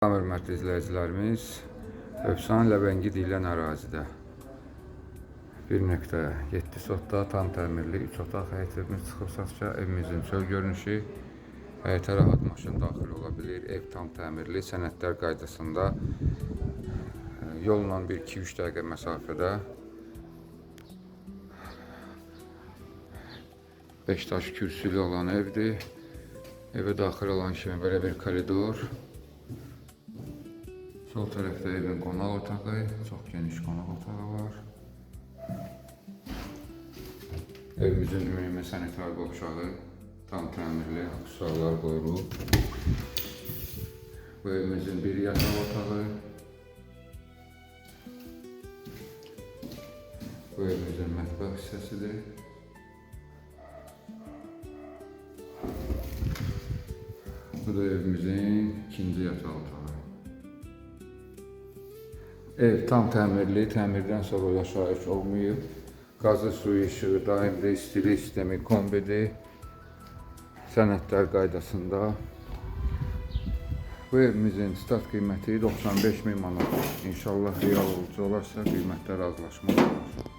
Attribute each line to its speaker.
Speaker 1: Hörmətli izləyicilərimiz, Övsan Ləvəngi deyilən ərazidə 1.7 sotda tam təmirli 3 otaq həyət evimiz çıxıb satışa. Evimizin çöl görünüşü, həyətə rahat maşın daxil ola bilir. Ev tam təmirli, sənədlər qaydasında, yolla 1-2-3 dəqiqə məsafədə. 5 daş kürsülü olan evdir. Evə daxil olan kimi belə bir koridor. Sol tərəfdə evin qonaq otağı, çox geniş qonaq otağı var. Evimizin ümumi sanitar qovşağı tam təmirli, aksesuarlar qoyulub. Bu evimizin bir yataq otağı. Bu evimizin mətbəx hissəsidir. Bu da evimizin ikinci yataq otağı. Ev tam təmirli, təmirdən sonra yaşayış olmayıb. Qazı, suyu, işığı daimdir, istilik sistemi kombidir. Sənədlər qaydasında. Bu evimizin start qiyməti 95.000 manat. İnşallah real olucu olarsa qiymətlər razılaşma olur.